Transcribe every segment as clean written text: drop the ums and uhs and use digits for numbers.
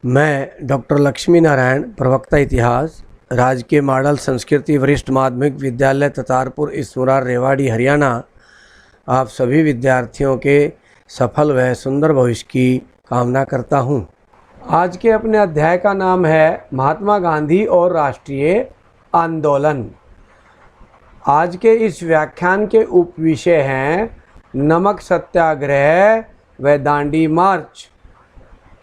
मैं डॉक्टर लक्ष्मी नारायण, प्रवक्ता इतिहास, राजकीय मॉडल संस्कृति वरिष्ठ माध्यमिक विद्यालय ततारपुर इसमुरार रेवाड़ी हरियाणा, आप सभी विद्यार्थियों के सफल व सुंदर भविष्य की कामना करता हूं। आज के अपने अध्याय का नाम है महात्मा गांधी और राष्ट्रीय आंदोलन। आज के इस व्याख्यान के उपविषय हैं नमक सत्याग्रह व दांडी मार्च।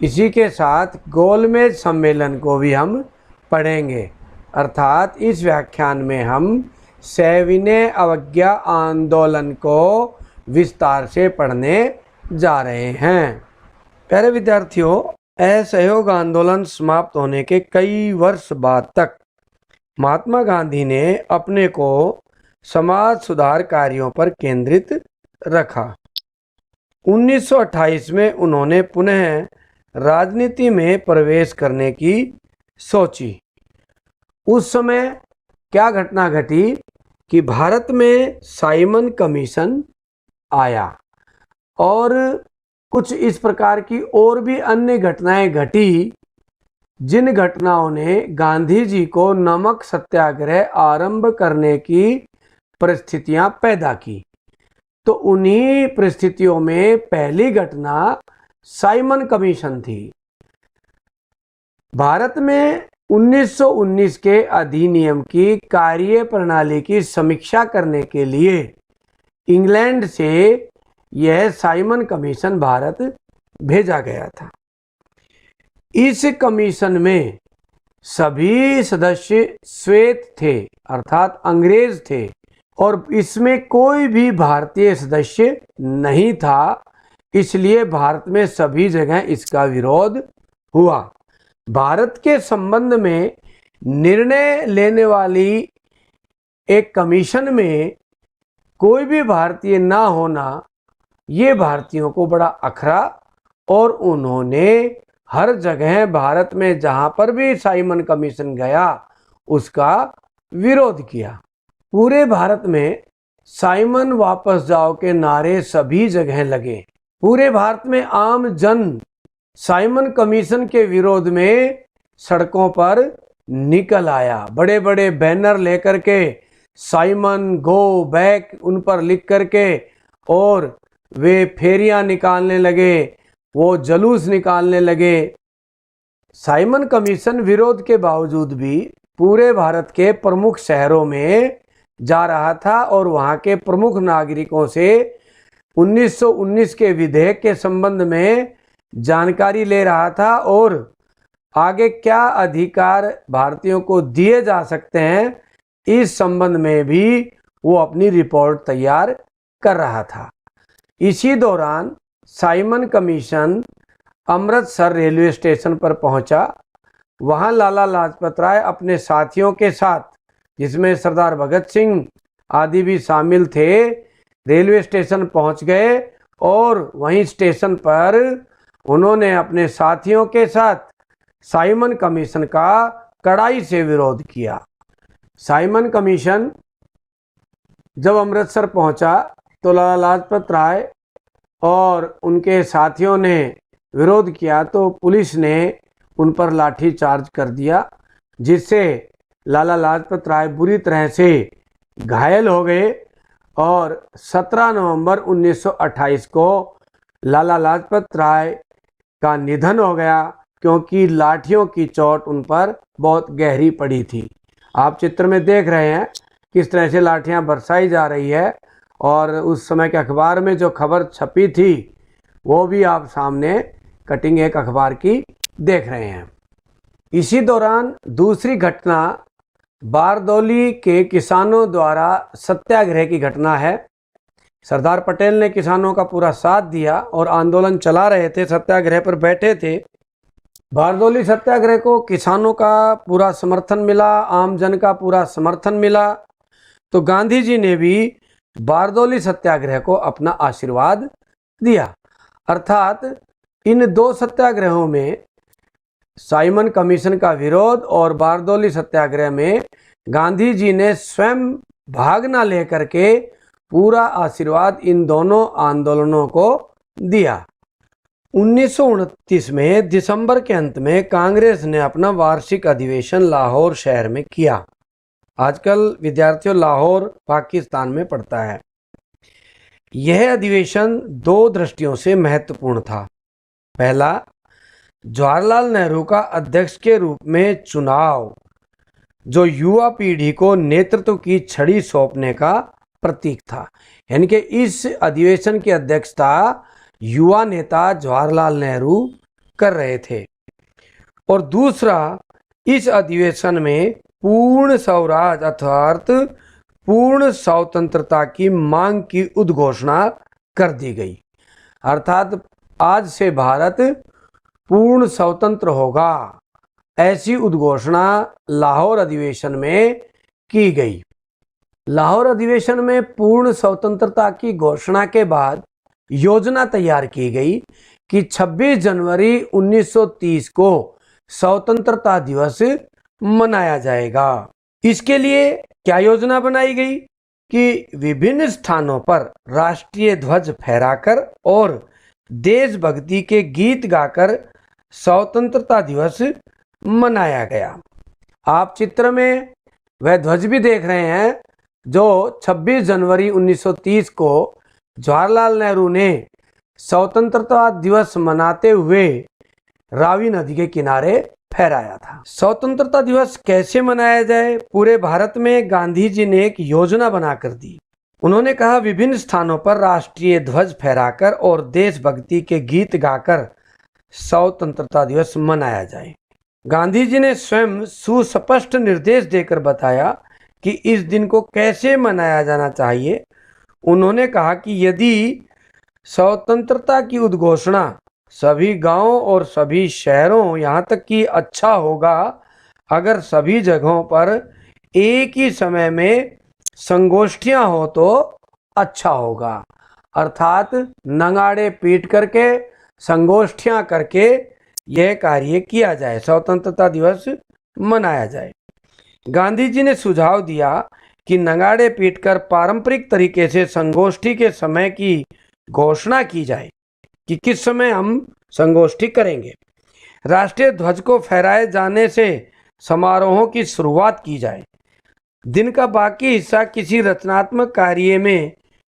इसी के साथ गोलमेज सम्मेलन को भी हम पढ़ेंगे। अर्थात इस व्याख्यान में हम सविनय अवज्ञा आंदोलन को विस्तार से पढ़ने जा रहे हैं। प्यारे विद्यार्थियों, असहयोग आंदोलन समाप्त होने के कई वर्ष बाद तक महात्मा गांधी ने अपने को समाज सुधार कार्यों पर केंद्रित रखा। 1928 में उन्होंने पुनः राजनीति में प्रवेश करने की सोची। उस समय क्या घटना घटी कि भारत में साइमन कमीशन आया और कुछ इस प्रकार की और भी अन्य घटनाएं घटी, जिन घटनाओं ने गांधी जी को नमक सत्याग्रह आरंभ करने की परिस्थितियां पैदा की। तो उन्हीं परिस्थितियों में पहली घटना साइमन कमीशन थी। भारत में 1919 के अधिनियम की कार्य प्रणाली की समीक्षा करने के लिए इंग्लैंड से यह साइमन कमीशन भारत भेजा गया था। इस कमीशन में सभी सदस्य श्वेत थे, अर्थात अंग्रेज थे, और इसमें कोई भी भारतीय सदस्य नहीं था। इसलिए भारत में सभी जगह इसका विरोध हुआ। भारत के संबंध में निर्णय लेने वाली एक कमीशन में कोई भी भारतीय ना होना, ये भारतीयों को बड़ा अखरा, और उन्होंने हर जगह भारत में जहां पर भी साइमन कमीशन गया उसका विरोध किया। पूरे भारत में साइमन वापस जाओ के नारे सभी जगह लगे। पूरे भारत में आम जन साइमन कमीशन के विरोध में सड़कों पर निकल आया। बड़े बड़े बैनर लेकर के साइमन गो बैक उन पर लिख करके, और वे फेरियां निकालने लगे, वो जुलूस निकालने लगे। साइमन कमीशन विरोध के बावजूद भी पूरे भारत के प्रमुख शहरों में जा रहा था और वहां के प्रमुख नागरिकों से 1919 के विधेयक के संबंध में जानकारी ले रहा था और आगे क्या अधिकार भारतीयों को दिए जा सकते हैं, इस संबंध में भी वो अपनी रिपोर्ट तैयार कर रहा था। इसी दौरान Simon commission Amritsar railway station पर पहुंचा। वहां लाला लाजपत राय अपने साथियों के साथ, जिसमें सरदार भगत सिंह आदि भी शामिल थे, रेलवे स्टेशन पहुंच गए और वहीं स्टेशन पर उन्होंने अपने साथियों के साथ साइमन कमीशन का कड़ाई से विरोध किया। साइमन कमीशन जब अमृतसर पहुंचा तो लाला लाजपत राय और उनके साथियों ने विरोध किया तो पुलिस ने उन पर लाठी चार्ज कर दिया, जिससे लाला लाजपत राय बुरी तरह से घायल हो गए और 17 नवंबर 1928 को लाला लाजपत राय का निधन हो गया, क्योंकि लाठियों की चोट उन पर बहुत गहरी पड़ी थी। आप चित्र में देख रहे हैं किस तरह से लाठियां बरसाई जा रही है, और उस समय के अखबार में जो खबर छपी थी वो भी आप सामने कटिंग एक अखबार की देख रहे हैं। इसी दौरान दूसरी घटना बारदौली के किसानों द्वारा सत्याग्रह की घटना है। सरदार पटेल ने किसानों का पूरा साथ दिया और आंदोलन चला रहे थे, सत्याग्रह पर बैठे थे। बारदौली सत्याग्रह को किसानों का पूरा समर्थन मिला, आम जन का पूरा समर्थन मिला। तो गांधी जी ने भी बारदौली सत्याग्रह को अपना आशीर्वाद दिया। अर्थात इन दो सत्याग्रहों में, साइमन कमीशन का विरोध और बारदौली सत्याग्रह में, गांधी जी ने स्वयं भाग न लेकर के पूरा आशीर्वाद इन दोनों आंदोलनों को दिया। 1929 में दिसंबर के अंत में कांग्रेस ने अपना वार्षिक अधिवेशन लाहौर शहर में किया। आजकल विद्यार्थियों लाहौर पाकिस्तान में पढ़ता है। यह अधिवेशन दो दृष्टियों से महत्वपूर्ण था। पहला, जवाहरलाल नेहरू का अध्यक्ष के रूप में चुनाव, जो युवा पीढ़ी को नेतृत्व की छड़ी सौंपने का प्रतीक था। यानी कि इस अधिवेशन की अध्यक्षता युवा नेता जवाहरलाल नेहरू कर रहे थे। और दूसरा, इस अधिवेशन में पूर्ण स्वराज अर्थात पूर्ण स्वतंत्रता की मांग की उद्घोषणा कर दी गई। अर्थात आज से भारत पूर्ण स्वतंत्र होगा, ऐसी उद्घोषणा लाहौर अधिवेशन में की गई। लाहौर अधिवेशन में पूर्ण स्वतंत्रता की घोषणा के बाद योजना तैयार की गई कि 26 जनवरी 1930 को स्वतंत्रता दिवस मनाया जाएगा। इसके लिए क्या योजना बनाई गई कि विभिन्न स्थानों पर राष्ट्रीय ध्वज फहराकर और देशभक्ति के गीत गाकर स्वतंत्रता दिवस मनाया गया। आप चित्र में वह ध्वज भी देख रहे हैं जो 26 जनवरी 1930 को जवाहरलाल नेहरू ने स्वतंत्रता दिवस मनाते हुए रावी नदी के किनारे फहराया था। स्वतंत्रता दिवस कैसे मनाया जाए, पूरे भारत में गांधी जी ने एक योजना बनाकर दी। उन्होंने कहा विभिन्न स्थानों पर राष्ट्रीय ध्वज फहराकर और देशभक्ति के गीत गाकर स्वतंत्रता दिवस मनाया जाए। गांधी जी ने स्वयं सुस्पष्ट निर्देश देकर बताया कि इस दिन को कैसे मनाया जाना चाहिए। उन्होंने कहा कि यदि स्वतंत्रता की उद्घोषणा सभी गांवों और सभी शहरों, यहाँ तक कि अच्छा होगा अगर सभी जगहों पर एक ही समय में संगोष्ठियां हो तो अच्छा होगा। अर्थात नगाड़े पीट करके संगोष्ठियां करके यह कार्य किया जाए, स्वतंत्रता दिवस मनाया जाए। गांधी जी ने सुझाव दिया कि नगाड़े पीटकर पारंपरिक तरीके से संगोष्ठी के समय की घोषणा की जाए कि किस समय हम संगोष्ठी करेंगे। राष्ट्रीय ध्वज को फहराए जाने से समारोहों की शुरुआत की जाए। दिन का बाकी हिस्सा किसी रचनात्मक कार्य में,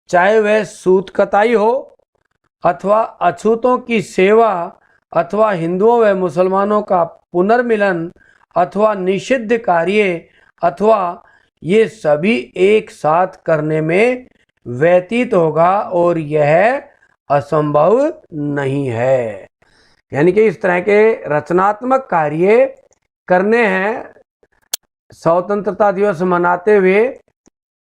चाहे वह सूत कताई हो अथवा अछूतों की सेवा अथवा हिंदुओं व मुसलमानों का पुनर्मिलन अथवा निषिद्ध कार्य अथवा ये सभी एक साथ करने में व्यतीत होगा और यह असंभव नहीं है। यानी कि इस तरह के रचनात्मक कार्य करने हैं स्वतंत्रता दिवस मनाते हुए।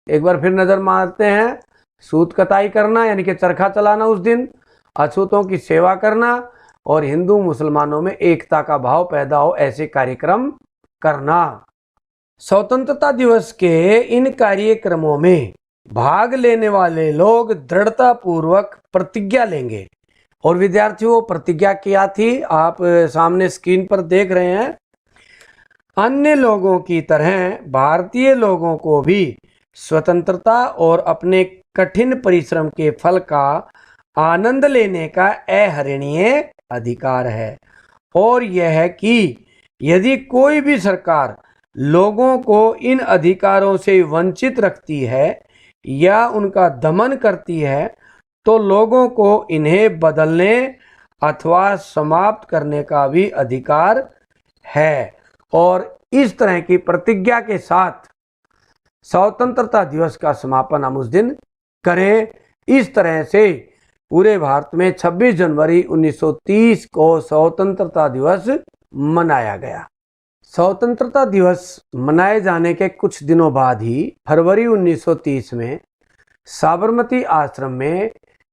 एक बार फिर नजर मारते हैं, सूत कताई करना यानी कि चरखा चलाना उस दिन, अछूतों की सेवा करना और हिंदू मुसलमानों में एकता का भाव पैदा हो ऐसे कार्यक्रम करना। स्वतंत्रता दिवस के इन कार्यक्रमों में भाग लेने वाले लोग दृढ़ता पूर्वक प्रतिज्ञा लेंगे। और विद्यार्थियों, प्रतिज्ञा क्या थी आप सामने स्क्रीन पर देख रहे हैं। अन्य लोगों की तरह भारतीय लोगों को भी स्वतंत्रता और अपने कठिन परिश्रम के फल का आनंद लेने का अहर्निशीय अधिकार है। और यह है कि यदि कोई भी सरकार लोगों को इन अधिकारों से वंचित रखती है या उनका दमन करती है तो लोगों को इन्हें बदलने अथवा समाप्त करने का भी अधिकार है। और इस तरह की प्रतिज्ञा के साथ स्वतंत्रता दिवस का समापन हम उस दिन करें। इस तरह से पूरे भारत में 26 जनवरी 1930 को स्वतंत्रता दिवस मनाया गया। स्वतंत्रता दिवस मनाए जाने के कुछ दिनों बाद ही फरवरी 1930 में साबरमती आश्रम में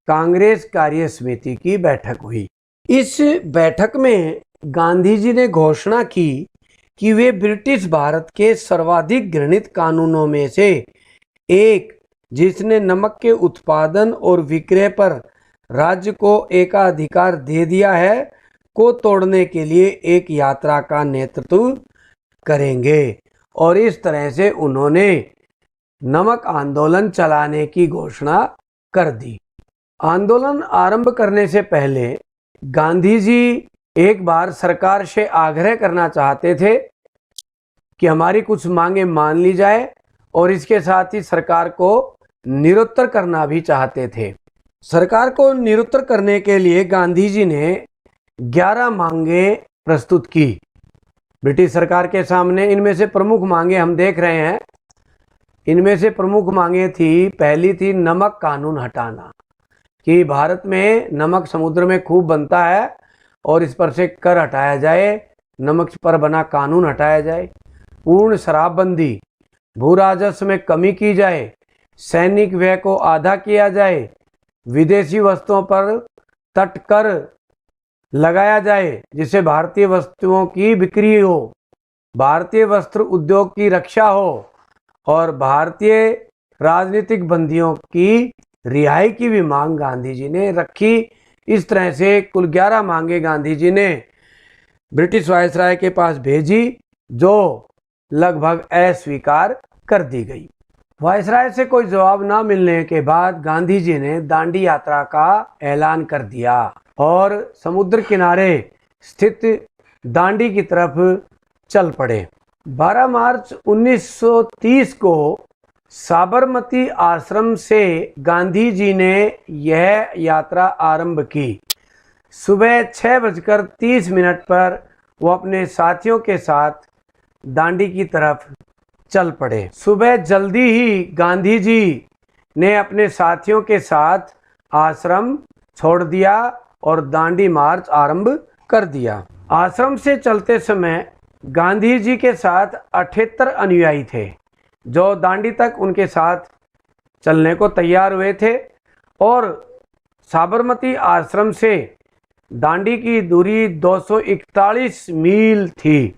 कांग्रेस कार्य समिति की बैठक हुई। इस बैठक में गांधी जी ने घोषणा की कि वे ब्रिटिश भारत के सर्वाधिक घृणित कानूनों में से एक, जिसने नमक के उत्पादन और विक्रय पर राज्य को एकाधिकार दे दिया है, को तोड़ने के लिए एक यात्रा का नेतृत्व करेंगे। और इस तरह से उन्होंने नमक आंदोलन चलाने की घोषणा कर दी। आंदोलन आरंभ करने से पहले गांधी जी एक बार सरकार से आग्रह करना चाहते थे कि हमारी कुछ मांगे मान ली जाए और इसके साथ ही सरकार को निरुत्तर करना भी चाहते थे। सरकार को निरुत्तर करने के लिए गांधी जी ने 11 मांगे प्रस्तुत की ब्रिटिश सरकार के सामने। इनमें से प्रमुख मांगे हम देख रहे हैं। इनमें से प्रमुख मांगे थी, पहली थी नमक कानून हटाना, कि भारत में नमक समुद्र में खूब बनता है और इस पर से कर हटाया जाए, नमक पर बना कानून हटाया जाए। पूर्ण शराबबंदी, भू राजस्व में कमी की जाए, सैनिक व्यय को आधा किया जाए, विदेशी वस्तुओं पर तटकर लगाया जाए जिससे भारतीय वस्तुओं की बिक्री हो, भारतीय वस्त्र उद्योग की रक्षा हो और भारतीय राजनीतिक बंदियों की रिहाई की भी मांग गांधी जी ने रखी। इस तरह से कुल 11 मांगे गांधी जी ने ब्रिटिश वायसराय के पास भेजी, जो लगभग अस्वीकार कर दी गई। वायसराय से कोई जवाब ना मिलने के बाद गांधी जी ने दांडी यात्रा का ऐलान कर दिया और समुद्र किनारे स्थित दांडी की तरफ चल पड़े। 12 मार्च 1930 को साबरमती आश्रम से गांधी जी ने यह यात्रा आरंभ की। सुबह 6:30 पर वो अपने साथियों के साथ दांडी की तरफ चल पड़े। सुबह जल्दी ही गांधी जी ने अपने साथियों के साथ आश्रम छोड़ दिया और दांडी मार्च आरंभ कर दिया। आश्रम से चलते समय गांधी जी के साथ 78 अनुयायी थे जो दांडी तक उनके साथ चलने को तैयार हुए थे और साबरमती आश्रम से दांडी की दूरी 241 मील थी।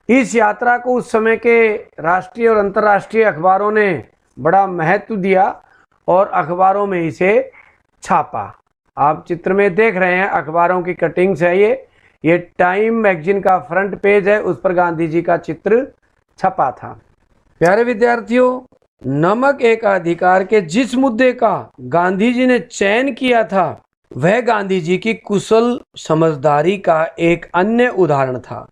इस यात्रा को उस समय के राष्ट्रीय और अंतर्राष्ट्रीय अखबारों ने बड़ा महत्व दिया और अखबारों में इसे छापा। आप चित्र में देख रहे हैं, अखबारों की कटिंग्स है ये टाइम मैगजीन का फ्रंट पेज है, उस पर गांधी जी का चित्र छपा था। प्यारे विद्यार्थियों, नमक एक अधिकार के जिस मुद्दे का गांधी जी ने चयन किया था वह गांधी जी की कुशल समझदारी का एक अन्य उदाहरण था।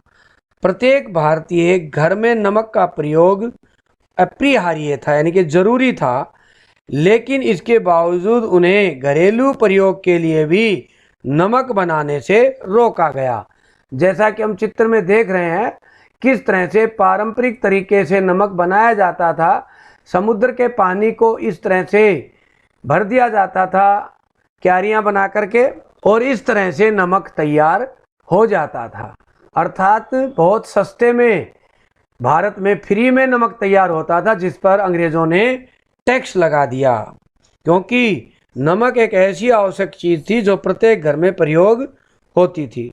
प्रत्येक भारतीय घर में नमक का प्रयोग अपरिहार्य था, यानी कि जरूरी था, लेकिन इसके बावजूद उन्हें घरेलू प्रयोग के लिए भी नमक बनाने से रोका गया। जैसा कि हम चित्र में देख रहे हैं किस तरह से पारंपरिक तरीके से नमक बनाया जाता था। समुद्र के पानी को इस तरह से भर दिया जाता था क्यारियां बना करके और इस तरह से नमक तैयार हो जाता था। अर्थात बहुत सस्ते में भारत में फ्री में नमक तैयार होता था जिस पर अंग्रेजों ने टैक्स लगा दिया, क्योंकि नमक एक ऐसी आवश्यक चीज थी जो प्रत्येक घर में प्रयोग होती थी।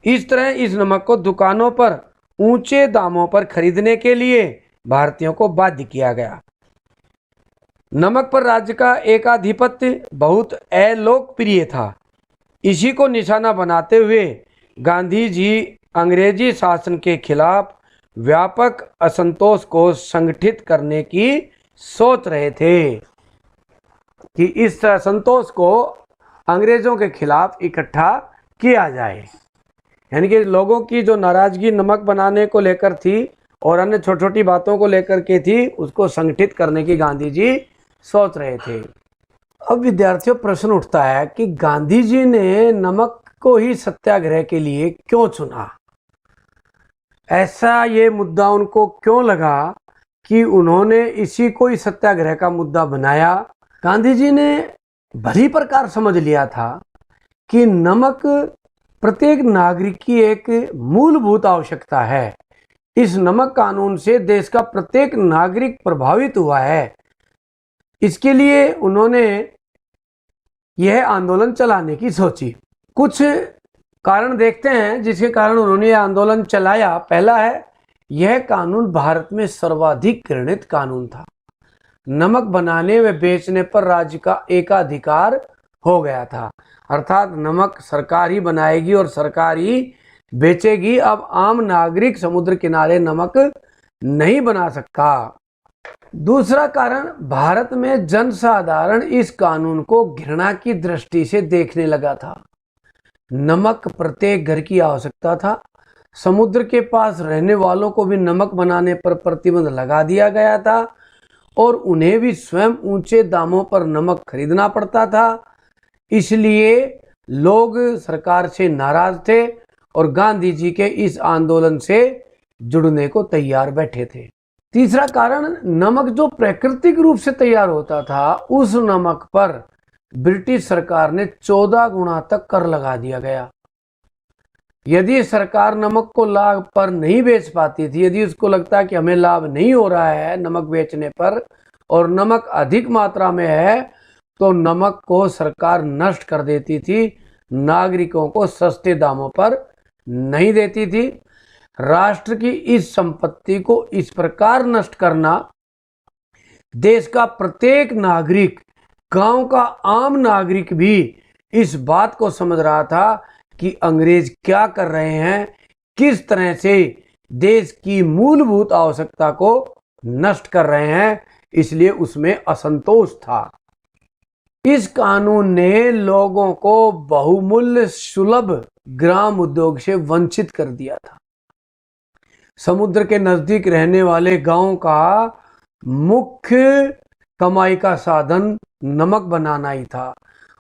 इस तरह इस नमक को दुकानों पर ऊंचे दामों पर खरीदने के लिए भारतीयों को बाध्य किया गया। नमक पर राज्य का एकाधिपत्य बहुत अलोकप्रिय था। इसी को निशाना बनाते हुए गांधी जी अंग्रेजी शासन के खिलाफ व्यापक असंतोष को संगठित करने की सोच रहे थे कि इस असंतोष को अंग्रेजों के खिलाफ इकट्ठा किया जाए। यानी कि लोगों की जो नाराजगी नमक बनाने को लेकर थी और अन्य छोटी छोटी बातों को लेकर के थी, उसको संगठित करने की गांधी जी सोच रहे थे। अब विद्यार्थियों, प्रश्न उठता है कि गांधी जी ने नमक को ही सत्याग्रह के लिए क्यों चुना? ऐसा ये मुद्दा उनको क्यों लगा कि उन्होंने इसी को ही सत्याग्रह का मुद्दा बनाया? गांधी जी ने भली प्रकार समझ लिया था कि नमक प्रत्येक नागरिक की एक मूलभूत आवश्यकता है। इस नमक कानून से देश का प्रत्येक नागरिक प्रभावित हुआ है। इसके लिए उन्होंने यह आंदोलन चलाने की सोची। कुछ कारण देखते हैं जिसके कारण उन्होंने यह आंदोलन चलाया। पहला है, यह कानून भारत में सर्वाधिक घृणित कानून था। नमक बनाने व बेचने पर राज्य का एकाधिकार हो गया था, अर्थात नमक सरकार ही बनाएगी और सरकार ही बेचेगी। अब आम नागरिक समुद्र किनारे नमक नहीं बना सकता। दूसरा कारण, भारत में जनसाधारण इस कानून को घृणा की दृष्टि से देखने लगा था। नमक प्रत्येक घर की आवश्यकता था। समुद्र के पास रहने वालों को भी नमक बनाने पर प्रतिबंध लगा दिया गया था और उन्हें भी स्वयं ऊंचे दामों पर नमक खरीदना पड़ता था। इसलिए लोग सरकार से नाराज थे और गांधी जी के इस आंदोलन से जुड़ने को तैयार बैठे थे। तीसरा कारण, नमक जो प्राकृतिक रूप से तैयार होता था उस नमक पर ब्रिटिश सरकार ने 14 गुना तक कर लगा दिया गया। यदि सरकार नमक को लाभ पर नहीं बेच पाती थी, यदि उसको लगता कि हमें लाभ नहीं हो रहा है नमक बेचने पर और नमक अधिक मात्रा में है, तो नमक को सरकार नष्ट कर देती थी, नागरिकों को सस्ते दामों पर नहीं देती थी। राष्ट्र की इस संपत्ति को इस प्रकार नष्ट करना, देश का प्रत्येक नागरिक, गांव का आम नागरिक भी इस बात को समझ रहा था कि अंग्रेज क्या कर रहे हैं, किस तरह से देश की मूलभूत आवश्यकता को नष्ट कर रहे हैं, इसलिए उसमें असंतोष था। इस कानून ने लोगों को बहुमूल्य सुलभ ग्राम उद्योग से वंचित कर दिया था। समुद्र के नजदीक रहने वाले गांवों का मुख्य कमाई का साधन नमक बनाना ही था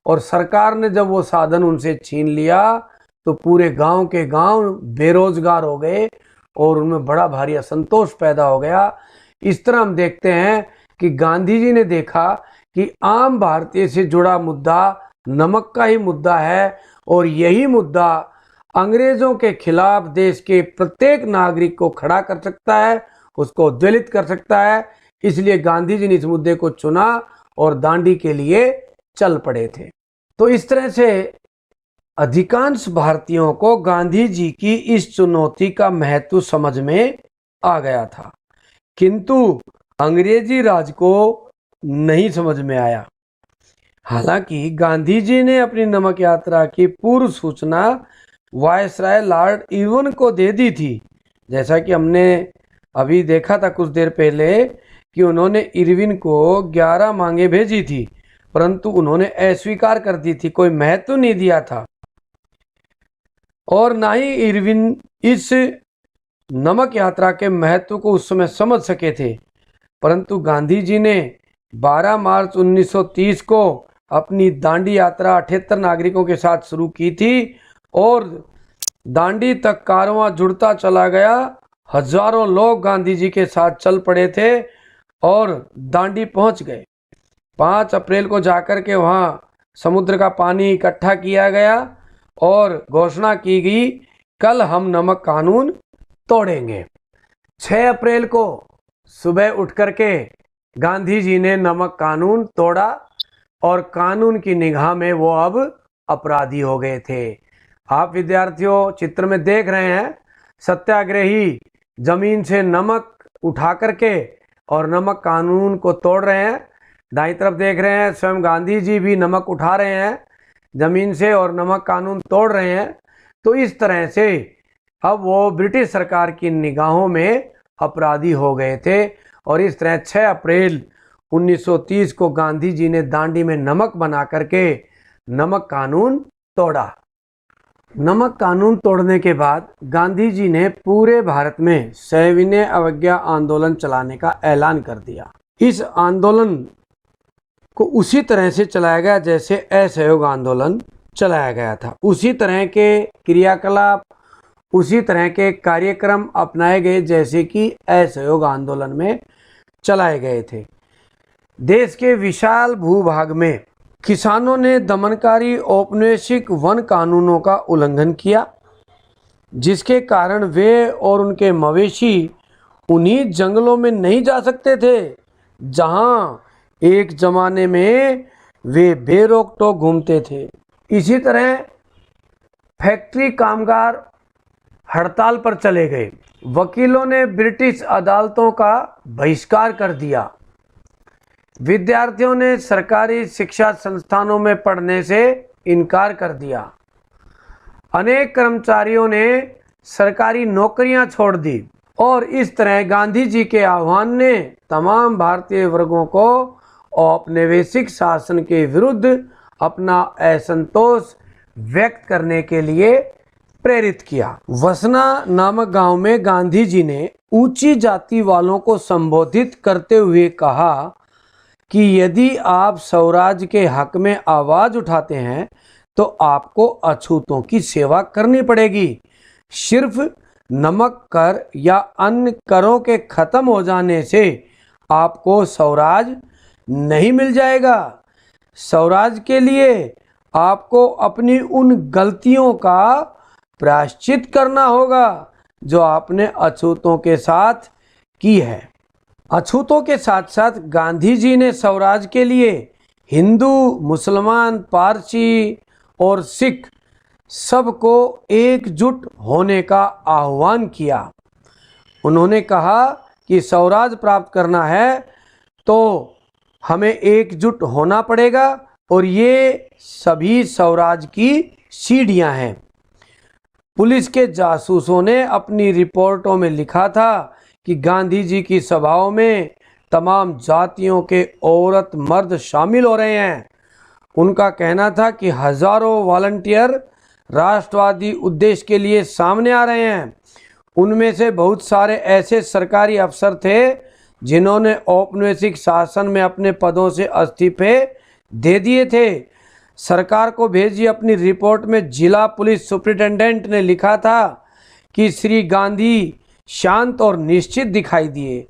और सरकार ने जब वो साधन उनसे छीन लिया तो पूरे गांव के गांव बेरोजगार हो गए और उनमें बड़ा भारी असंतोष पैदा हो गया। इस तरह हम देखते हैं कि गांधी जी ने देखा कि आम भारतीय से जुड़ा मुद्दा नमक का ही मुद्दा है और यही मुद्दा अंग्रेजों के खिलाफ देश के प्रत्येक नागरिक को खड़ा कर सकता है, उसको उद्वेलित कर सकता है। इसलिए गांधी जी ने इस मुद्दे को चुना और दांडी के लिए चल पड़े थे। तो इस तरह से अधिकांश भारतीयों को गांधी जी की इस चुनौती का महत्व समझ में आ गया था, किंतु अंग्रेजी राज को नहीं समझ में आया। हालांकि गांधी जी ने अपनी नमक यात्रा की पूर्व सूचना वायसराय लॉर्ड इरविन को दे दी थी। जैसा कि हमने अभी देखा था कुछ देर पहले कि उन्होंने इरविन को 11 मांगे भेजी थी, परंतु उन्होंने अस्वीकार कर दी थी, कोई महत्व नहीं दिया था और ना ही इरविन इस नमक यात्रा के महत्व को उस समय समझ सके थे। परंतु गांधी जी ने 12 मार्च 1930 को अपनी दांडी यात्रा 78 नागरिकों के साथ शुरू की थी और दांडी तक कारवां जुड़ता चला गया। हजारों लोग गांधी जी के साथ चल पड़े थे और दांडी पहुंच गए। 5 अप्रैल को जाकर के वहां समुद्र का पानी इकट्ठा किया गया और घोषणा की गई, कल हम नमक कानून तोड़ेंगे। 6 अप्रैल को सुबह उठ करके गांधी जी ने नमक कानून तोड़ा और कानून की निगाह में वो अब अपराधी हो गए थे। आप विद्यार्थियों चित्र में देख रहे हैं, सत्याग्रही जमीन से नमक उठा करके और नमक कानून को तोड़ रहे हैं। दाईं तरफ देख रहे हैं, स्वयं गांधी जी भी नमक उठा रहे हैं जमीन से और नमक कानून तोड़ रहे हैं। तो इस तरह से अब वो ब्रिटिश सरकार की निगाहों में अपराधी हो गए थे और इस तरह 6 अप्रैल 1930 को गांधी जी ने दांडी में नमक बना करके नमक कानून तोड़ा। नमक कानून तोड़ने के बाद गांधी जी ने पूरे भारत में सविनय अवज्ञा आंदोलन चलाने का ऐलान कर दिया। इस आंदोलन को उसी तरह से चलाया गया जैसे असहयोग आंदोलन चलाया गया था। उसी तरह के क्रियाकलाप, उसी तरह के कार्यक्रम अपनाए गए जैसे कि असहयोग आंदोलन में चलाए गए थे। देश के विशाल भूभाग में किसानों ने दमनकारी औपनिवेशिक वन कानूनों का उल्लंघन किया, जिसके कारण वे और उनके मवेशी उन्हीं जंगलों में नहीं जा सकते थे जहां एक जमाने में वे बेरोक टोक घूमते थे। इसी तरह फैक्ट्री कामगार हड़ताल पर चले गए। वकीलों ने ब्रिटिश अदालतों का बहिष्कार कर दिया। विद्यार्थियों ने सरकारी शिक्षा संस्थानों में पढ़ने से इनकार कर दिया। अनेक कर्मचारियों ने सरकारी नौकरियां छोड़ दी और इस तरह गांधी जी के आह्वान ने तमाम भारतीय वर्गों को औपनिवेशिक शासन के विरुद्ध अपना असंतोष व्यक्त करने के लिए प्रेरित किया। वसना नामक गांव में गांधी जी ने ऊंची जाति वालों को संबोधित करते हुए कहा कि यदि आप स्वराज के हक में आवाज उठाते हैं तो आपको अछूतों की सेवा करनी पड़ेगी। सिर्फ नमक कर या अन्य करों के खत्म हो जाने से आपको स्वराज नहीं मिल जाएगा। स्वराज के लिए आपको अपनी उन गलतियों का प्रायश्चित करना होगा जो आपने अछूतों के साथ की है। अछूतों के साथ साथ गांधी जी ने स्वराज के लिए हिंदू, मुसलमान, पारसी और सिख सबको एकजुट होने का आह्वान किया। उन्होंने कहा कि स्वराज प्राप्त करना है तो हमें एकजुट होना पड़ेगा और ये सभी स्वराज की सीढ़ियां हैं। पुलिस के जासूसों ने अपनी रिपोर्टों में लिखा था कि गांधी जी की सभाओं में तमाम जातियों के औरत मर्द शामिल हो रहे हैं। उनका कहना था कि हजारों वॉलंटियर राष्ट्रवादी उद्देश्य के लिए सामने आ रहे हैं। उनमें से बहुत सारे ऐसे सरकारी अफसर थे जिन्होंने औपनिवेशिक शासन में अपने पदों से इस्तीफे दे दिए थे। सरकार को भेजी अपनी रिपोर्ट में जिला पुलिस सुपरिटेंडेंट ने लिखा था कि श्री गांधी शांत और निश्चित दिखाई दिए।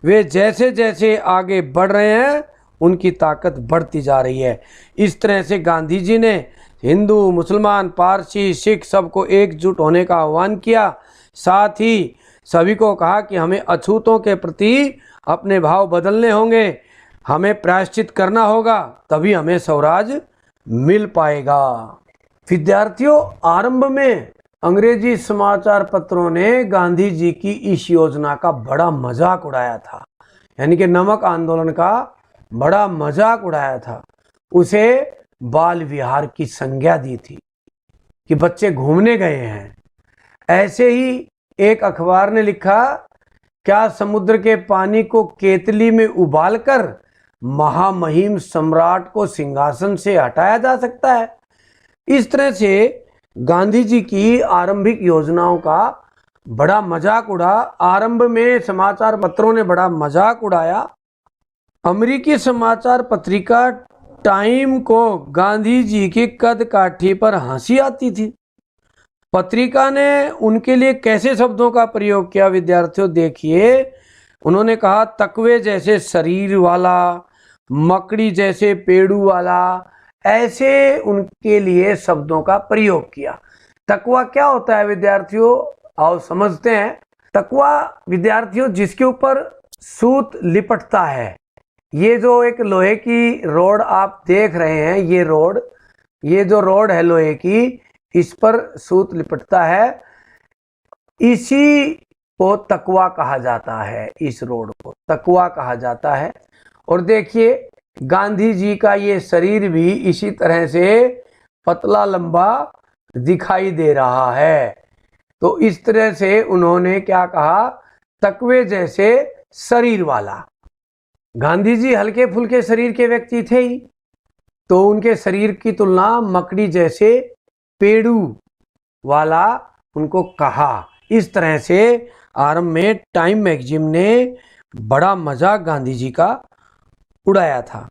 वे जैसे जैसे आगे बढ़ रहे हैं उनकी ताकत बढ़ती जा रही है। इस तरह से गांधी जी ने हिंदू, मुसलमान, पारसी, सिख सबको एकजुट होने का आह्वान किया। साथ ही सभी को कहा कि हमें अछूतों के प्रति अपने भाव बदलने होंगे, हमें प्रायश्चित करना होगा, तभी हमें स्वराज मिल पाएगा। विद्यार्थियों, आरंभ में अंग्रेजी समाचार पत्रों ने गांधी जी की इस योजना का बड़ा मजाक उड़ाया था, यानी कि नमक आंदोलन का बड़ा मजाक उड़ाया था। उसे बाल विहार की संज्ञा दी थी कि बच्चे घूमने गए हैं। ऐसे ही एक अखबार ने लिखा, क्या समुद्र के पानी को केतली में उबालकर महामहिम सम्राट को सिंहासन से हटाया जा सकता है? इस तरह से गांधी जी की आरंभिक योजनाओं का बड़ा मजाक उड़ा। आरंभ में समाचार पत्रों ने बड़ा मजाक उड़ाया। अमेरिकी समाचार पत्रिका टाइम को गांधी जी की कद काठी पर हंसी आती थी। पत्रिका ने उनके लिए कैसे शब्दों का प्रयोग किया विद्यार्थियों देखिए। उन्होंने कहा, तकवे जैसे शरीर वाला, मकड़ी जैसे पेड़ू वाला, ऐसे उनके लिए शब्दों का प्रयोग किया। तकवा क्या होता है विद्यार्थियों, आओ समझते हैं। तकवा विद्यार्थियों जिसके ऊपर सूत लिपटता है। ये जो एक लोहे की रोड आप देख रहे हैं, ये जो रोड है लोहे की, इस पर सूत लिपटता है, इसी को तकवा कहा जाता है। इस रोड को तकवा कहा जाता है। और देखिए गांधी जी का ये शरीर भी इसी तरह से पतला लंबा दिखाई दे रहा है। तो इस तरह से उन्होंने क्या कहा, तकवे जैसे शरीर वाला। गांधी जी हल्के फुल्के शरीर के व्यक्ति थे ही, तो उनके शरीर की तुलना मकड़ी जैसे पेड़ू वाला उनको कहा। इस तरह से आरंभ में टाइम मैगजीन ने बड़ा मजाक गांधी जी का उड़ाया था।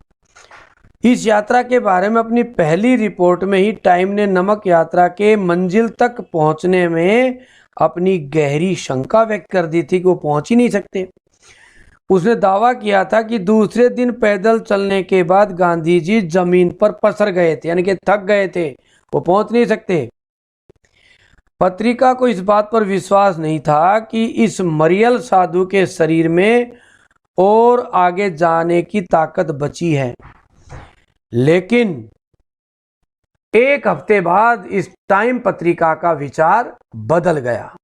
इस यात्रा के बारे में अपनी पहली रिपोर्ट में ही टाइम ने नमक यात्रा के मंजिल तक पहुंचने में अपनी गहरी शंका व्यक्त कर दी थी कि वो पहुंच ही नहीं सकते। उसने दावा किया था कि दूसरे दिन पैदल चलने के बाद गांधी जी जमीन पर पसर गए थे, यानी कि थक गए थे, वो पहुंच नहीं सकते। पत्रिका को इस बात पर विश्वास नहीं था कि इस मरियल साधु के शरीर में और आगे जाने की ताकत बची है। लेकिन एक हफ्ते बाद इस टाइम पत्रिका का विचार बदल गया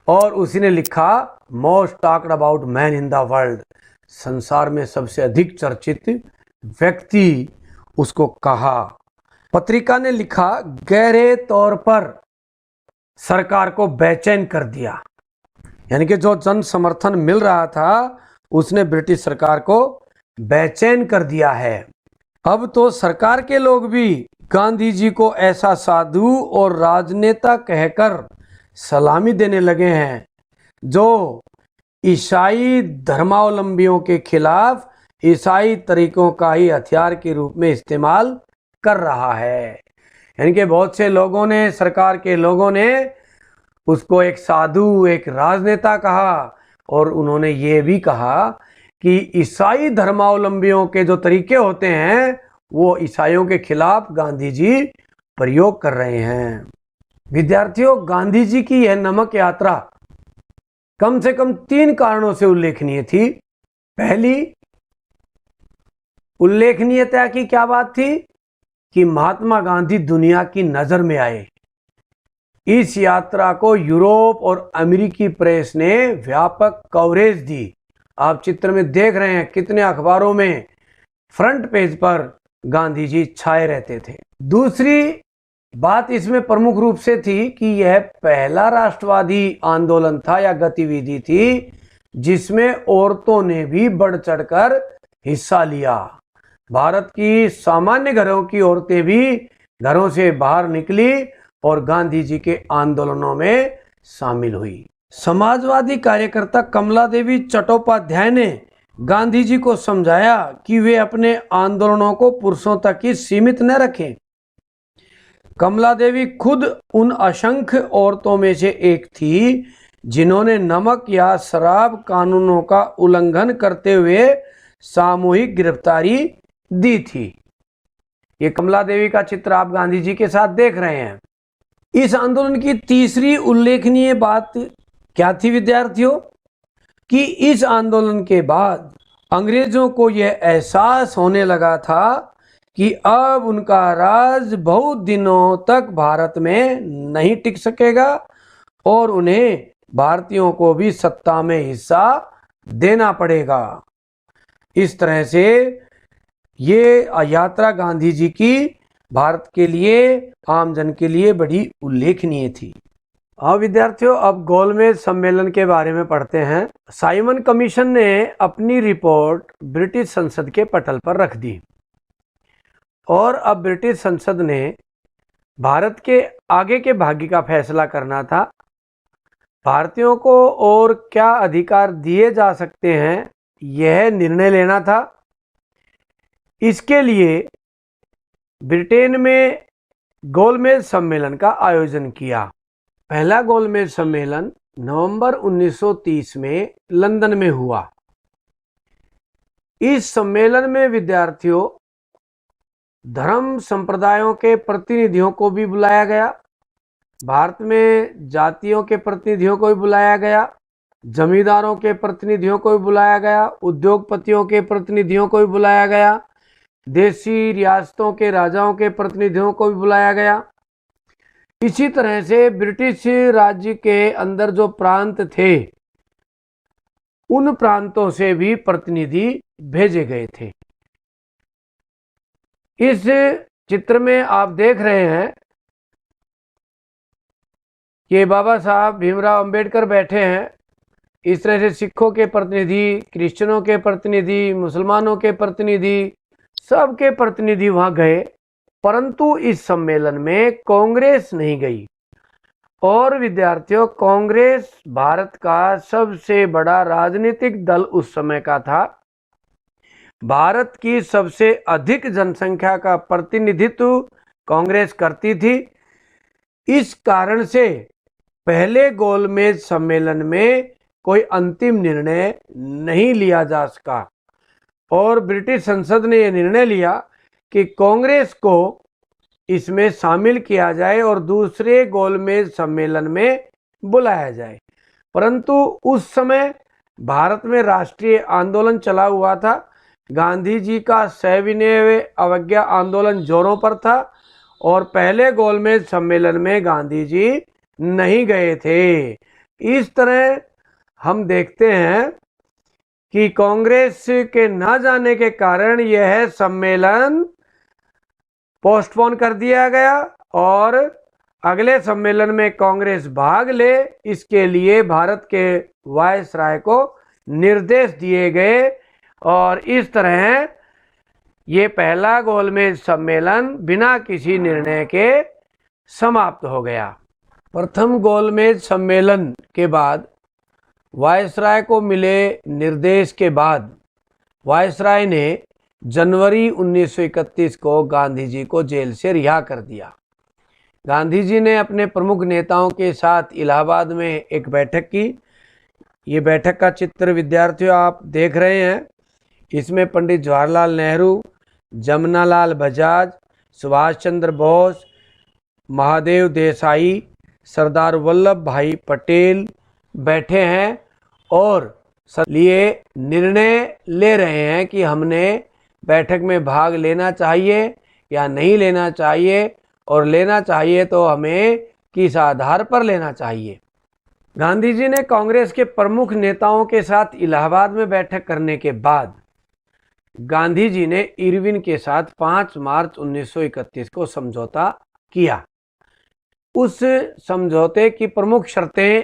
और उसने लिखा, most talked about man in the world, संसार में सबसे अधिक चर्चित व्यक्ति उसको कहा। पत्रिका ने लिखा, गहरे तौर पर सरकार को बेचैन कर दिया, यानी कि जो जन समर्थन मिल रहा था उसने ब्रिटिश सरकार को बेचैन कर दिया है। अब तो सरकार के लोग भी गांधी जी को ऐसा साधु और राजनेता कहकर सलामी देने लगे हैं जो ईसाई धर्मावलंबियों के खिलाफ ईसाई तरीकों का ही हथियार के रूप में इस्तेमाल कर रहा है। यानी कि बहुत से लोगों ने, सरकार के लोगों ने उसको एक साधु, एक राजनेता कहा और उन्होंने ये भी कहा कि ईसाई धर्मावलंबियों के जो तरीके होते हैं वो ईसाइयों के खिलाफ गांधी जी प्रयोग कर रहे हैं। विद्यार्थियों, गांधी जी की यह नमक यात्रा कम से कम 3 कारणों से उल्लेखनीय थी। पहली उल्लेखनीयता की क्या बात थी कि महात्मा गांधी दुनिया की नजर में आए। इस यात्रा को यूरोप और अमेरिकी प्रेस ने व्यापक कवरेज दी। आप चित्र में देख रहे हैं कितने अखबारों में फ्रंट पेज पर गांधी जी छाए रहते थे। दूसरी बात इसमें प्रमुख रूप से थी कि यह पहला राष्ट्रवादी आंदोलन था या गतिविधि थी जिसमें औरतों ने भी बढ़ चढ़कर हिस्सा लिया। भारत की सामान्य घरों की औरतें भी घरों से बाहर निकली और गांधी जी के आंदोलनों में शामिल हुई। समाजवादी कार्यकर्ता कमला देवी चट्टोपाध्याय ने गांधी जी को समझाया कि वे अपने आंदोलनों को पुरुषों तक ही सीमित न रखें। कमला देवी खुद उन असंख्य औरतों में से एक थी जिन्होंने नमक या शराब कानूनों का उल्लंघन करते हुए सामूहिक गिरफ्तारी दी थी। ये कमला देवी का चित्र आप गांधी जी के साथ देख रहे हैं। इस आंदोलन की तीसरी उल्लेखनीय बात क्या थी विद्यार्थियों, कि इस आंदोलन के बाद अंग्रेजों को यह एहसास होने लगा था कि अब उनका राज बहुत दिनों तक भारत में नहीं टिक सकेगा और उन्हें भारतीयों को भी सत्ता में हिस्सा देना पड़ेगा। इस तरह से ये यात्रा गांधी जी की भारत के लिए, आम जन के लिए बड़ी उल्लेखनीय थी। अब विद्यार्थियों, अब गोलमेज सम्मेलन के बारे में पढ़ते हैं। साइमन कमीशन ने अपनी रिपोर्ट ब्रिटिश संसद के पटल पर रख दी और अब ब्रिटिश संसद ने भारत के आगे के भाग्य का फैसला करना था। भारतीयों को और क्या अधिकार दिए जा सकते हैं, यह निर्णय लेना था। इसके लिए ब्रिटेन में गोलमेज सम्मेलन का आयोजन किया। पहला गोलमेज सम्मेलन नवंबर 1930 में लंदन में हुआ। इस सम्मेलन में विद्यार्थियों धर्म संप्रदायों के प्रतिनिधियों को भी बुलाया गया, भारत में जातियों के प्रतिनिधियों को भी बुलाया गया, जमींदारों के प्रतिनिधियों को भी बुलाया गया, उद्योगपतियों के प्रतिनिधियों को भी बुलाया गया, देशी रियासतों के राजाओं के प्रतिनिधियों को भी बुलाया गया। इसी तरह से ब्रिटिश राज्य के अंदर जो प्रांत थे उन प्रांतों से भी प्रतिनिधि भेजे गए थे। इस चित्र में आप देख रहे हैं कि बाबा साहब भीमराव अंबेडकर बैठे हैं। इस तरह से सिखों के प्रतिनिधि, क्रिश्चियनों के प्रतिनिधि, मुसलमानों के प्रतिनिधि, सबके प्रतिनिधि वहां गए, परंतु इस सम्मेलन में कांग्रेस नहीं गई। और विद्यार्थियों, कांग्रेस भारत का सबसे बड़ा राजनीतिक दल उस समय का था। भारत की सबसे अधिक जनसंख्या का प्रतिनिधित्व कांग्रेस करती थी। इस कारण से पहले गोलमेज सम्मेलन में कोई अंतिम निर्णय नहीं लिया जा सका और ब्रिटिश संसद ने यह निर्णय लिया कि कांग्रेस को इसमें शामिल किया जाए और दूसरे गोलमेज सम्मेलन में बुलाया जाए। परंतु उस समय भारत में राष्ट्रीय आंदोलन चला हुआ था। गांधी जी का सविनय अवज्ञा आंदोलन जोरों पर था और पहले गोलमेज सम्मेलन में गांधी जी नहीं गए थे। इस तरह हम देखते हैं कि कांग्रेस के न जाने के कारण यह सम्मेलन पोस्टपोन कर दिया गया और अगले सम्मेलन में कांग्रेस भाग ले, इसके लिए भारत के वायसराय को निर्देश दिए गए और इस तरह ये पहला गोलमेज सम्मेलन बिना किसी निर्णय के समाप्त हो गया। प्रथम गोलमेज सम्मेलन के बाद वायसराय को मिले निर्देश के बाद वायसराय ने जनवरी 1931 को गांधी जी को जेल से रिहा कर दिया। गांधी जी ने अपने प्रमुख नेताओं के साथ इलाहाबाद में एक बैठक की। ये बैठक का चित्र विद्यार्थियों आप देख रहे हैं। इसमें पंडित जवाहरलाल नेहरू, जमनालाल बजाज, सुभाष चंद्र बोस, महादेव देसाई, सरदार वल्लभ भाई पटेल बैठे हैं और लिए निर्णय ले रहे हैं कि हमने बैठक में भाग लेना चाहिए या नहीं लेना चाहिए, और लेना चाहिए तो हमें किस आधार पर लेना चाहिए। गांधी जी ने कांग्रेस के प्रमुख नेताओं के साथ इलाहाबाद में बैठक करने के बाद गांधी जी ने इरविन के साथ 5 मार्च 1931 को समझौता किया। उस समझौते की प्रमुख शर्तें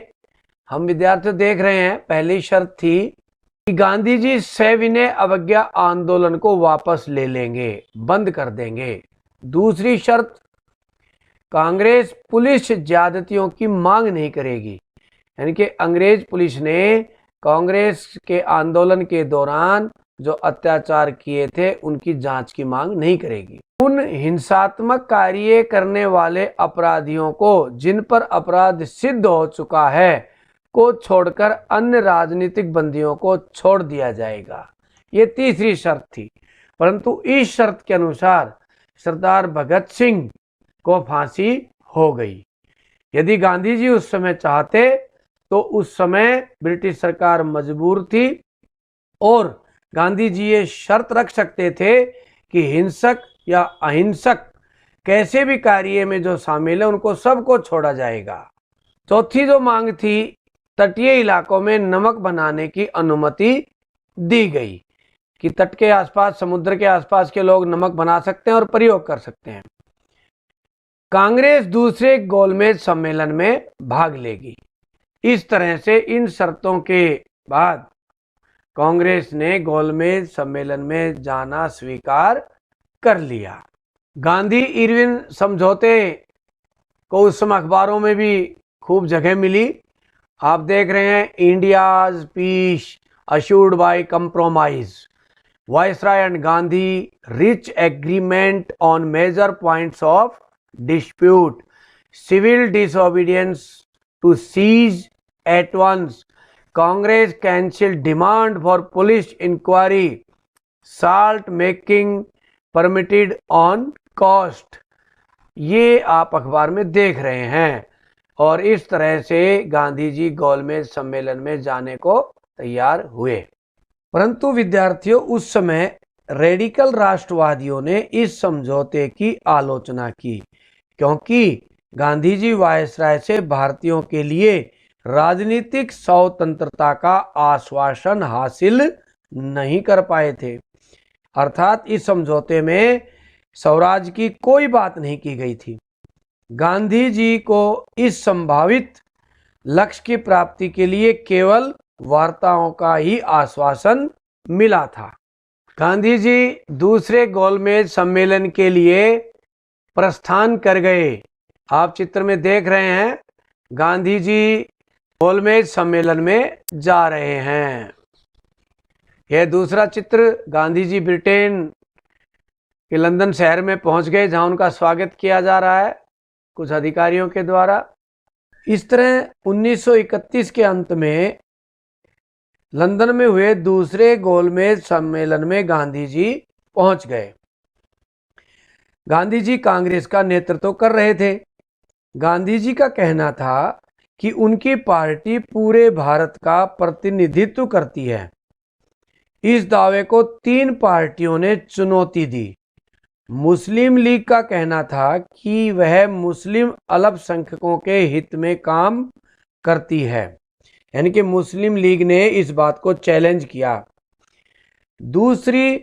हम विद्यार्थी देख रहे हैं। पहली शर्त थी कि गांधी जी सविनय अवज्ञा आंदोलन को वापस ले लेंगे, बंद कर देंगे। दूसरी शर्त, कांग्रेस पुलिस ज्यादतियों की मांग नहीं करेगी, यानी कि अंग्रेज पुलिस ने कांग्रेस के आंदोलन के दौरान जो अत्याचार किए थे उनकी जांच की मांग नहीं करेगी। उन हिंसात्मक कार्य करने वाले अपराधियों को जिन पर अपराध सिद्ध हो चुका है को छोड़कर अन्य राजनीतिक बंदियों को छोड़ दिया जाएगा। ये तीसरी शर्त थी। परंतु इस शर्त के अनुसार सरदार भगत सिंह को फांसी हो गई। यदि गांधी जी उस समय चाहते तो उस समय ब्रिटिश सरकार मजबूर थी और गांधी जी ये शर्त रख सकते थे कि हिंसक या अहिंसक कैसे भी कार्य में जो शामिल है उनको सबको छोड़ा जाएगा। चौथी जो मांग थी, तटीय इलाकों में नमक बनाने की अनुमति दी गई कि तट के आसपास, समुद्र के आसपास के लोग नमक बना सकते हैं और प्रयोग कर सकते हैं। कांग्रेस दूसरे गोलमेज सम्मेलन में भाग लेगी। इस तरह से इन शर्तों के बाद कांग्रेस ने गोलमेज सम्मेलन में जाना स्वीकार कर लिया। गांधी इरविन समझौते को उस समय अखबारों में भी खूब जगह मिली। आप देख रहे हैं, India's peace assured by compromise, viceroy and Gandhi reach agreement on major points of dispute, civil disobedience to seize at once, Congress cancelled demand for police inquiry, salt making permitted on cost। ये आप अखबार में देख रहे हैं। और इस तरह से गांधी जी गोलमेज सम्मेलन में जाने को तैयार हुए। परंतु विद्यार्थियों, उस समय रेडिकल राष्ट्रवादियों ने इस समझौते की आलोचना की, क्योंकि गांधी जी वायसराय से भारतीयों के लिए राजनीतिक स्वतंत्रता का आश्वासन हासिल नहीं कर पाए थे। अर्थात इस समझौते में स्वराज की कोई बात नहीं की गई थी। गांधी जी को इस संभावित लक्ष्य की प्राप्ति के लिए केवल वार्ताओं का ही आश्वासन मिला था। गांधी जी दूसरे गोलमेज सम्मेलन के लिए प्रस्थान कर गए। आप चित्र में देख रहे हैं, गांधी जी गोलमेज सम्मेलन में जा रहे हैं। यह दूसरा चित्र, गांधी जी ब्रिटेन के लंदन शहर में पहुंच गए, जहां उनका स्वागत किया जा रहा है कुछ अधिकारियों के द्वारा। इस तरह 1931 के अंत में लंदन में हुए दूसरे गोलमेज सम्मेलन में गांधी जी पहुंच गए। गांधी जी कांग्रेस का नेतृत्व कर रहे थे। गांधी जी का कहना था कि उनकी पार्टी पूरे भारत का प्रतिनिधित्व करती है। इस दावे को 3 पार्टियों ने चुनौती दी। मुस्लिम लीग का कहना था कि वह मुस्लिम अल्पसंख्यकों के हित में काम करती है, यानी कि मुस्लिम लीग ने इस बात को चैलेंज किया। दूसरी,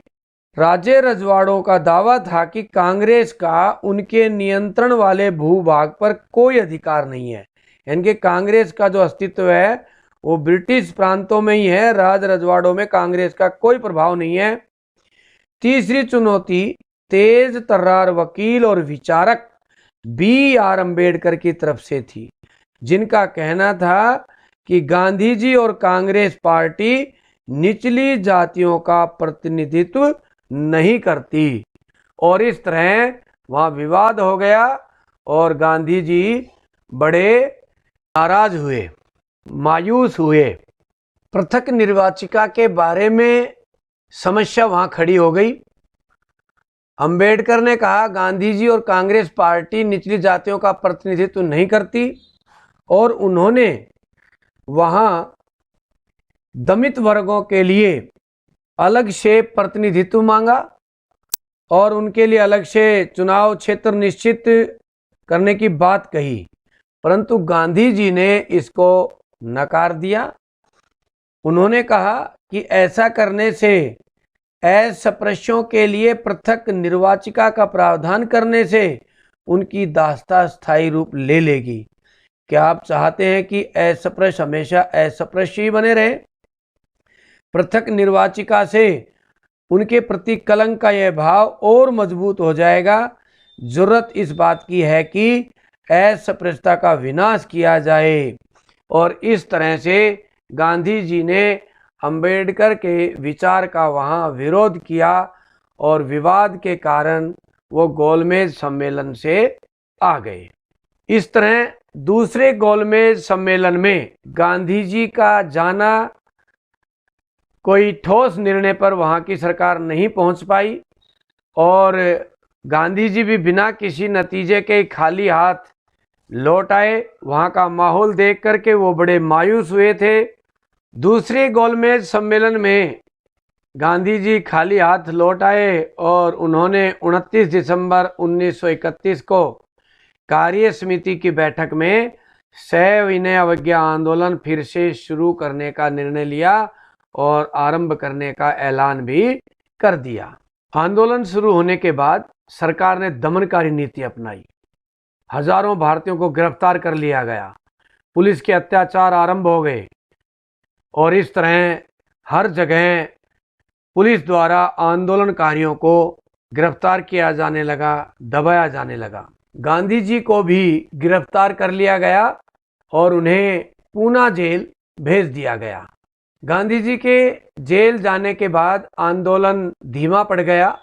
राज्य रजवाड़ों का दावा था कि कांग्रेस का उनके नियंत्रण वाले भूभाग पर कोई अधिकार नहीं है, यानी कि कांग्रेस का जो अस्तित्व है वो ब्रिटिश प्रांतों में ही है, राज रजवाड़ों में कांग्रेस का कोई प्रभाव नहीं है। तीसरी चुनौती तेज तर्रार वकील और विचारक BR अम्बेडकर की तरफ से थी, जिनका कहना था कि गांधी जी और कांग्रेस पार्टी निचली जातियों का प्रतिनिधित्व नहीं करती। और इस तरह वहाँ विवाद हो गया और गांधी जी बड़े नाराज हुए, मायूस हुए। पृथक निर्वाचिका के बारे में समस्या वहाँ खड़ी हो गई। अंबेडकर ने कहा गांधी जी और कांग्रेस पार्टी निचली जातियों का प्रतिनिधित्व नहीं करती, और उन्होंने वहाँ दमित वर्गों के लिए अलग से प्रतिनिधित्व मांगा और उनके लिए अलग से चुनाव क्षेत्र निश्चित करने की बात कही, परंतु गांधी जी ने इसको नकार दिया। उन्होंने कहा कि ऐसा करने से अस्पृश्यों के लिए पृथक निर्वाचिका का प्रावधान करने से उनकी दास्ता स्थायी रूप ले लेगी। क्या आप चाहते हैं कि अस्पृश्य हमेशा अस्पृश्य ही बने रहे? पृथक निर्वाचिका से उनके प्रति कलंक का यह भाव और मजबूत हो जाएगा। जरूरत इस बात की है कि अस्पृश्यता का विनाश किया जाए। और इस तरह से गांधी जी ने अंबेडकर के विचार का वहाँ विरोध किया और विवाद के कारण वो गोलमेज सम्मेलन से आ गए। इस तरह दूसरे गोलमेज सम्मेलन में गांधी जी का जाना, कोई ठोस निर्णय पर वहाँ की सरकार नहीं पहुँच पाई और गांधी जी भी बिना किसी नतीजे के खाली हाथ लौट आए। वहाँ का माहौल देख करके वो बड़े मायूस हुए थे। दूसरे गोलमेज सम्मेलन में गांधी जी खाली हाथ लौट आए और उन्होंने 29 दिसंबर 1931 को कार्य समिति की बैठक में सविनय अवज्ञा आंदोलन फिर से शुरू करने का निर्णय लिया और आरंभ करने का ऐलान भी कर दिया। आंदोलन शुरू होने के बाद सरकार ने दमनकारी नीति अपनाई। हजारों भारतीयों को गिरफ्तार कर लिया गया, पुलिस के अत्याचार आरंभ हो गए और इस तरह हर जगह पुलिस द्वारा आंदोलनकारियों को गिरफ्तार किया जाने लगा, दबाया जाने लगा। गांधी जी को भी गिरफ्तार कर लिया गया और उन्हें पूना जेल भेज दिया गया। गांधी जी के जेल जाने के बाद आंदोलन धीमा पड़ गया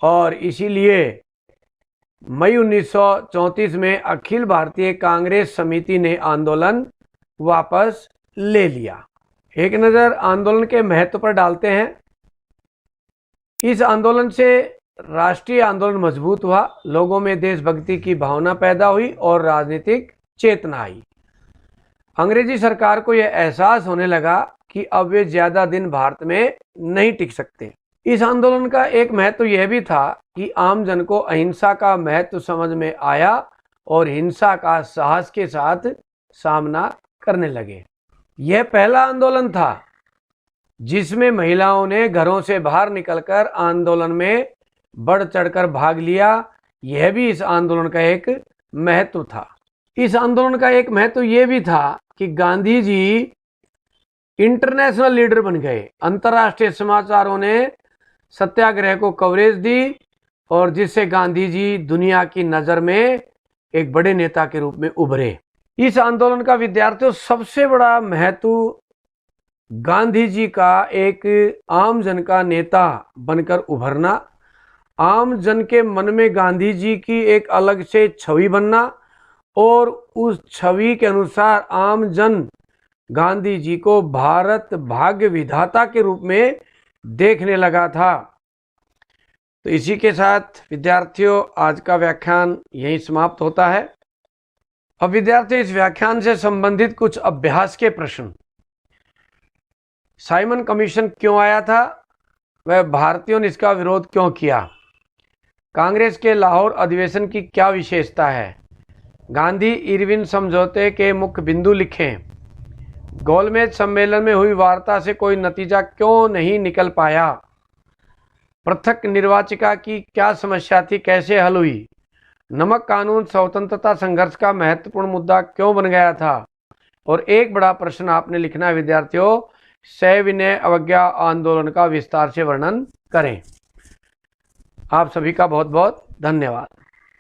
और इसीलिए मई 1934 में अखिल भारतीय कांग्रेस समिति ने आंदोलन वापस ले लिया। एक नज़र आंदोलन के महत्व पर डालते हैं। इस आंदोलन से राष्ट्रीय आंदोलन मजबूत हुआ, लोगों में देशभक्ति की भावना पैदा हुई और राजनीतिक चेतना आई। अंग्रेजी सरकार को यह एहसास होने लगा कि अब वे ज़्यादा दिन भारत में नहीं टिक सकते। इस आंदोलन का एक महत्व यह भी था कि आम जन को अहिंसा का महत्व समझ में आया और हिंसा का साहस के साथ सामना करने लगे। यह पहला आंदोलन था जिसमें महिलाओं ने घरों से बाहर निकलकर आंदोलन में बढ़ चढ़कर भाग लिया। यह भी इस आंदोलन का एक महत्व था। इस आंदोलन का एक महत्व यह भी था कि गांधी जी इंटरनेशनल लीडर बन गए। अंतर्राष्ट्रीय समाचारों ने सत्याग्रह को कवरेज दी और जिससे गांधी जी दुनिया की नज़र में एक बड़े नेता के रूप में उभरे। इस आंदोलन का विद्यार्थियों सबसे बड़ा महत्व गांधी जी का एक आम जन का नेता बनकर उभरना, आम जन के मन में गांधी जी की एक अलग से छवि बनना और उस छवि के अनुसार आम जन गांधी जी को भारत भाग्य विधाता के रूप में देखने लगा था। तो इसी के साथ विद्यार्थियों आज का व्याख्यान यहीं समाप्त होता है। अब विद्यार्थियों इस व्याख्यान से संबंधित कुछ अभ्यास के प्रश्न। साइमन कमीशन क्यों आया था? वह भारतीयों ने इसका विरोध क्यों किया? कांग्रेस के लाहौर अधिवेशन की क्या विशेषता है? गांधी इरविन समझौते के मुख्य बिंदु लिखें। गोलमेज सम्मेलन में हुई वार्ता से कोई नतीजा क्यों नहीं निकल पाया? पृथक निर्वाचिका की क्या समस्या थी, कैसे हल हुई? नमक कानून स्वतंत्रता संघर्ष का महत्वपूर्ण मुद्दा क्यों बन गया था? और एक बड़ा प्रश्न आपने लिखना है विद्यार्थियों, सविनय अवज्ञा आंदोलन का विस्तार से वर्णन करें। आप सभी का बहुत बहुत धन्यवाद।